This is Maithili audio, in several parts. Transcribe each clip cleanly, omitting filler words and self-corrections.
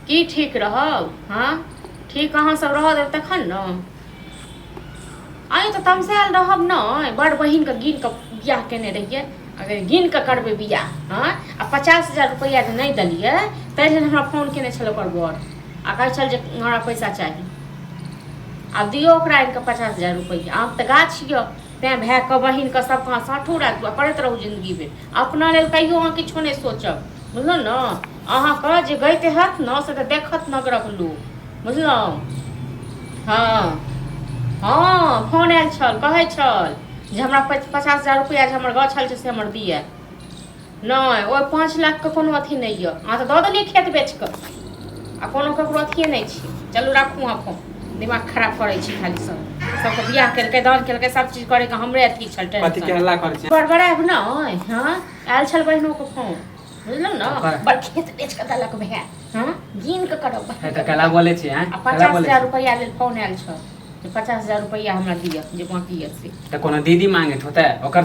की ठीक रहब। हाँ ठीक अहाँ सब रह देब तखन न। अँ तो तमसायल रहब न। बड़ बहिन के गिन के बियाह केने रहिए। अगर गिन के करबे बियाह हाँ आ 50,000 रुपया जे नहीं दिलिए तै लेल हमरा फोन केने छल ओकर बर आ कहे छल जे हमरा पैसा चाहिए। आब दियो ओकरा इनके 50,000 रुपया। आब तऽ गाछ यऽ तैं भाय के बहिन के सब कहाँ साठो रात करैत रहू जिंदगी में। अपना लेल कहियो अहाँ किछो नहीं सोचब बुझलहुँ न। अहाँके जे गइते हैत न से तऽ देखत नगरक लोग बुझलहुँ। हाँ हाँ फोन आयल छल कहै छल जे हमरा 50,000 रुपया जे हमर गछल छै से हमर दिए। नहीं ओ 5 लाख के कोनो अथी नहीं यऽ। अहाँ तऽ दऽ देलियै खेत बेच कऽ आ कोनो ककरो अथिए नहीं छी। चलू राखू अहाँ फोन दिमाग खराब करै छी खाली सबके बियाह केलकै दान केलकै सब चीज करे के हमरे अथी छल कथि के हल्ला करै छै बड़बड़ाब नहीं। हाँ आयल छल बहिनो के फोन बुझलहुँ न। बड़ खेत बेच के देलक भाय। हाँ गिन के करब त कला बोले छी हैं 50,000 रुपया लेल फोन आयल छल 50,000 रुपया हमरा दिया जे बाकी है से। त कोनो दीदी मांगे होते ओकर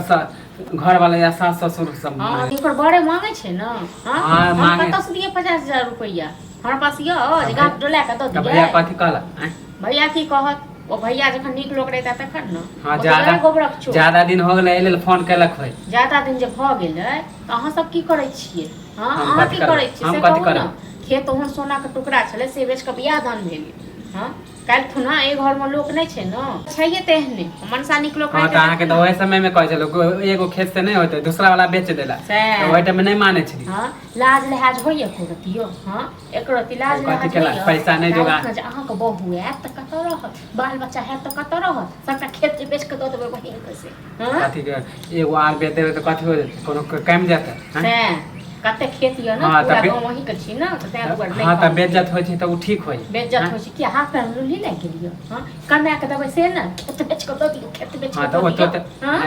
घर वाला या सास ससुर सब हां ओकर बड़े मांगे छै न। हां मांगे कतऽ से दिए 50,000 रुपया हमरा पास यऽ जे गाछ डोला के दऽ दिए। भैया कथि कहला भैया की कहत ओ भैया जखन नीक लोग रहता तखन न। हां ज्यादा दिन हो गेलै एले फोन केलक होय। ज्यादा दिन जे भ गेलै त अहाँ सब की करै छियै। हां अहाँ की करै छियै से कहू न। खेत ओहन सोना के टुकड़ा छलै से बेच के बियाह दान भेलै। हाँ काल खुना ए घर में लोक नहीं छै न छैये तेहने मनसा निक लोक हां त अहाँ के त ओइ समय में कहै छलो एगो खेत से नहीं होते दूसरा वाला बेच देला त ओइ टाइम में नहीं माने छी। हां लाज लिहाज होइए कोरतियो। हां एकरति लाज लिहाज होइए पैसा नहीं जोगा अहाँ के बहू है त कत रहत बाल बच्चा है त कत रहत सबटा खेत जे बेच के द देबै बहिन के से। हां कथि के एगो आर बेच देबै त कथि हो जेतै कोनो काम जाता हैं कते खेत य न पूरा गांव वही के छी न त तै दुआरे नहीं। हां त बेइज्जत होय छै त उ ठीक होय बेइज्जत होय छै कि हाथ पैर लुल्ही लाग गेलियो। हां कमा के देबै से न खेत बेच के द दियो खेत बेच के। हां त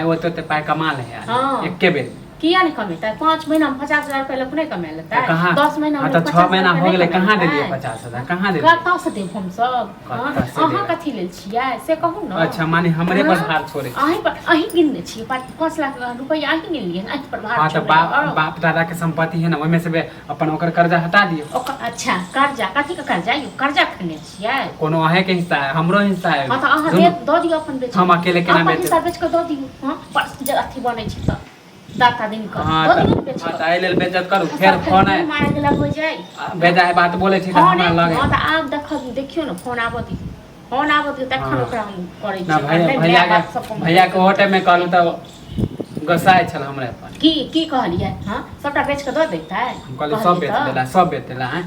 ओ तो पाई कमा ले यार एके बेर किया नहीं कमेता 5 महीना में 50,000 रुपया लोग नहीं कमा लेता है 10 महीना में 6 महीना हो गेलै कहां देलिए 50,000 कहां देलिए कतौ से देब हम सब। अहाँ कथि लेल छियै से कहू न। अच्छा माने हमरे पर भार छोड़े अहीं गिनने छियै 5 लाख रुपया अहीं गिन लिए अहीं पर भार। हां त बाप दादा के संपत्ति है ना ओइ में से अपन ओकर कर्जा हटा दियो। अच्छा कर्जा कथि के कर्जा यो कर्जा खने छियै कोनो अहे के हिस्सा है हमरो हिस्सा है। हां त अहाँ दे दियो अपन बेच हम अकेले केना बेच हिस्सा बेच के द दियो। हां पर अथि बनै छै त दाता दिन का हां त आइ लेल बेइज्जत करू फेर फोन है मारे गेला हो जाय बेजा बात बोले छी त हमरा लगे। हां त आब देखियो न फोन आबत तखन ओकरा हम करै छी। ना भैया के ओटे में कहलु त गसाय छल हमरे पर की कहलिए। हां सबटा बेच के द देतै हम कहली सब बेच देला हैं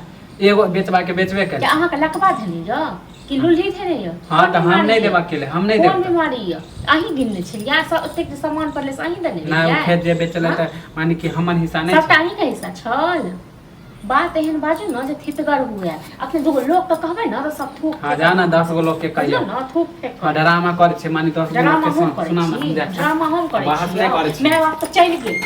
एगो बेचबा के बेचबे कर क्या अहाँ के लकवा धनी ज कि लुल्ही धने य। हां त हम नहीं देबा के हम नहीं देब कोन बीमारी य अहीं गिनने छी या सब ओतेक सामान पर ले अहीं देने ना खेत जे बेचले त माने कि हमन हिस्सा नहीं सबटा अहीं के हिस्सा छल। बात एहन बाजू न जे थितगर हुए अपने दूगो लोग त कहबै न त सब थूक। हां जाना 10 गो लोग के कहियो न थूक फेंक ड्रामा करे छै माने 10 गो लोग के सुना ड्रामा हम करै छी मैं बाप त चल गेल।